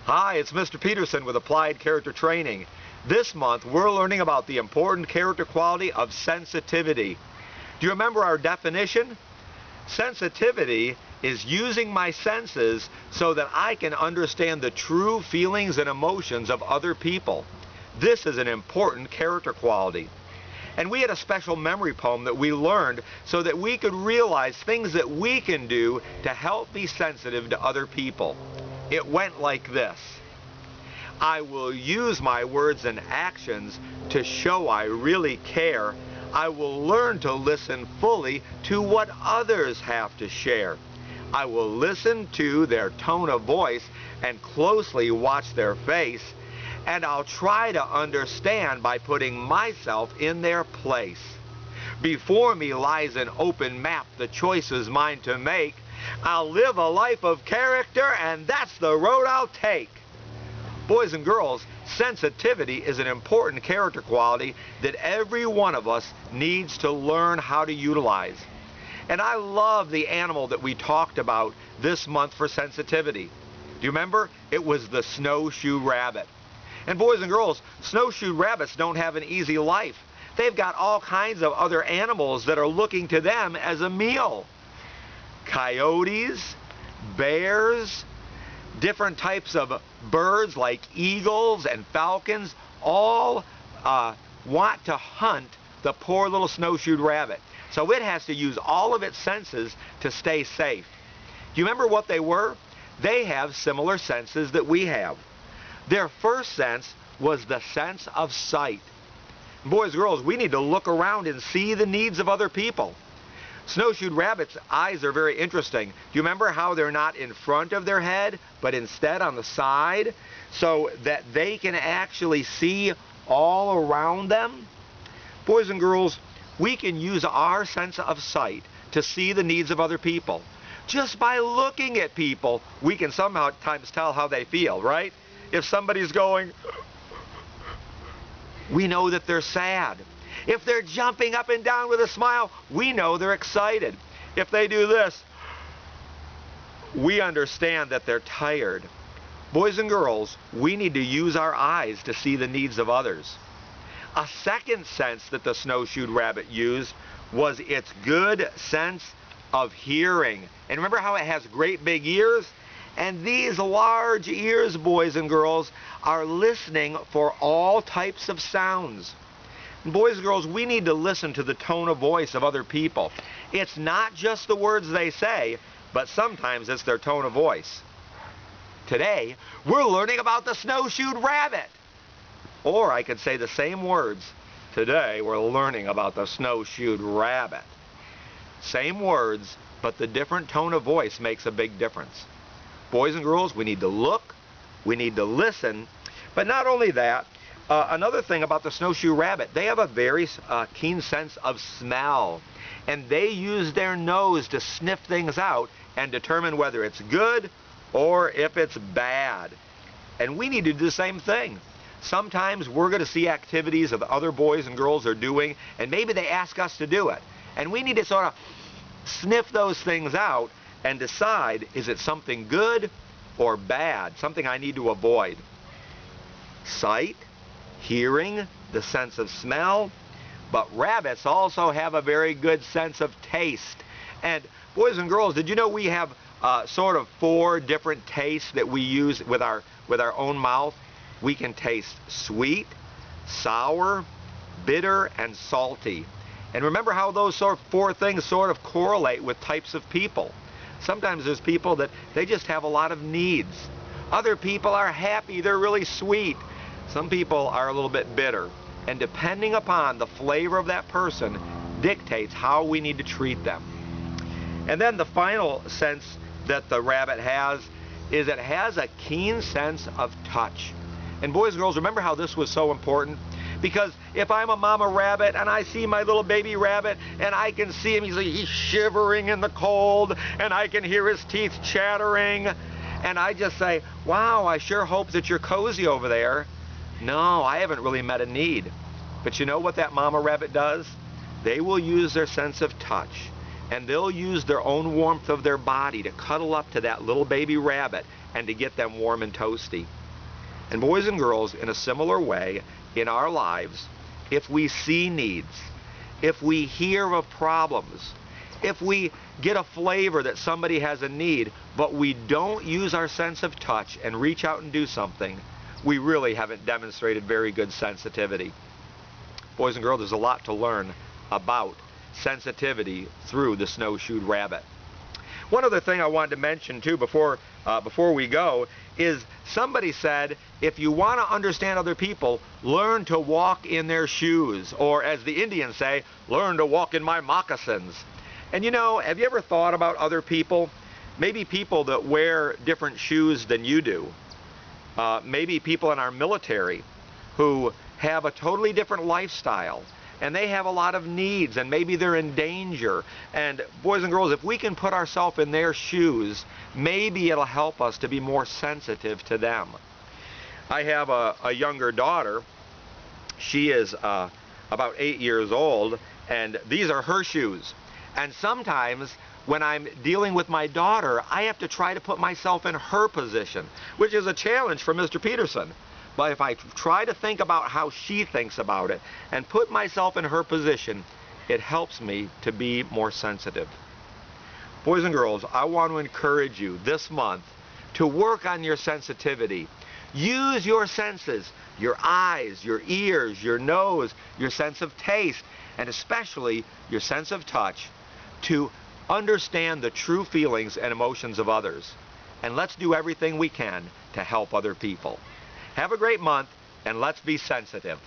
Hi, it's Mr. Peterson with Applied Character Training. This month we're learning about the important character quality of sensitivity. Do you remember our definition? Sensitivity is using my senses so that I can understand the true feelings and emotions of other people. This is an important character quality. And we had a special memory poem that we learned so that we could realize things that we can do to help be sensitive to other people. It went like this. I will use my words and actions to show I really care. I will learn to listen fully to what others have to share. I will listen to their tone of voice and closely watch their face. And I'll try to understand by putting myself in their place. Before me lies an open map, the choice is mine to make. I'll live a life of character, and that's the road I'll take. Boys and girls, sensitivity is an important character quality that every one of us needs to learn how to utilize. And I love the animal that we talked about this month for sensitivity. Do you remember? It was the snowshoe rabbit. And boys and girls, snowshoe rabbits don't have an easy life. They've got all kinds of other animals that are looking to them as a meal. Coyotes, bears, different types of birds like eagles and falcons all want to hunt the poor little snowshoe rabbit. So it has to use all of its senses to stay safe. Do you remember what they were? They have similar senses that we have. Their first sense was the sense of sight. Boys and girls, we need to look around and see the needs of other people. Snowshoe rabbits' eyes are very interesting. Do you remember how they're not in front of their head, but instead on the side, so that they can actually see all around them? Boys and girls, we can use our sense of sight to see the needs of other people. Just by looking at people, we can sometimes tell how they feel, right? If somebody's going, we know that they're sad. If they're jumping up and down with a smile, we know they're excited. If they do this, we understand that they're tired. Boys and girls, we need to use our eyes to see the needs of others. A second sense that the snowshoe rabbit used was its good sense of hearing. And remember how it has great big ears? And these large ears, boys and girls, are listening for all types of sounds. And boys and girls, we need to listen to the tone of voice of other people. It's not just the words they say, but sometimes it's their tone of voice. Today, we're learning about the snowshoe rabbit. Or I could say the same words. Today, we're learning about the snowshoe rabbit. Same words, but the different tone of voice makes a big difference. Boys and girls, we need to look, we need to listen, but not only that, another thing about the snowshoe rabbit, they have a very keen sense of smell, and they use their nose to sniff things out and determine whether it's good or if it's bad. And we need to do the same thing. Sometimes we're going to see activities that other boys and girls are doing, and maybe they ask us to do it. And we need to sort of sniff those things out and decide, is it something good or bad, something I need to avoid. Sight, hearing, the sense of smell, but rabbits also have a very good sense of taste. And boys and girls, did you know we have sort of 4 different tastes that we use with our own mouth? We can taste sweet, sour, bitter, and salty. And remember how those 4 things sort of correlate with types of people. Sometimes there's people that they just have a lot of needs. Other people are happy, they're really sweet. Some people are a little bit bitter. And depending upon the flavor of that person dictates how we need to treat them. And then the final sense that the rabbit has is it has a keen sense of touch. And boys and girls, remember how this was so important? Because if I'm a mama rabbit and I see my little baby rabbit and I can see him, he's shivering in the cold, and I can hear his teeth chattering, and I just say, wow, I sure hope that you're cozy over there. No, I haven't really met a need. But you know what that mama rabbit does? They will use their sense of touch, and they'll use their own warmth of their body to cuddle up to that little baby rabbit and to get them warm and toasty. And boys and girls, in a similar way, in our lives, if we see needs, if we hear of problems, if we get a flavor that somebody has a need, but we don't use our sense of touch and reach out and do something, we really haven't demonstrated very good sensitivity. Boys and girls, there's a lot to learn about sensitivity through the snowshoed rabbit. One other thing I wanted to mention too before we go is somebody said, if you want to understand other people, learn to walk in their shoes, or as the Indians say, learn to walk in my moccasins. And you know, have you ever thought about other people? Maybe people that wear different shoes than you do. Maybe people in our military who have a totally different lifestyle, and they have a lot of needs, and maybe they're in danger. And boys and girls, if we can put ourselves in their shoes, maybe it'll help us to be more sensitive to them. I have a younger daughter. She is about 8 years old, and these are her shoes. And sometimes when I'm dealing with my daughter, I have to try to put myself in her position, which is a challenge for Mr. Peterson. But if I try to think about how she thinks about it and put myself in her position, it helps me to be more sensitive. Boys and girls, I want to encourage you this month to work on your sensitivity. Use your senses, your eyes, your ears, your nose, your sense of taste, and especially your sense of touch to understand the true feelings and emotions of others. And let's do everything we can to help other people. Have a great month, and let's be sensitive.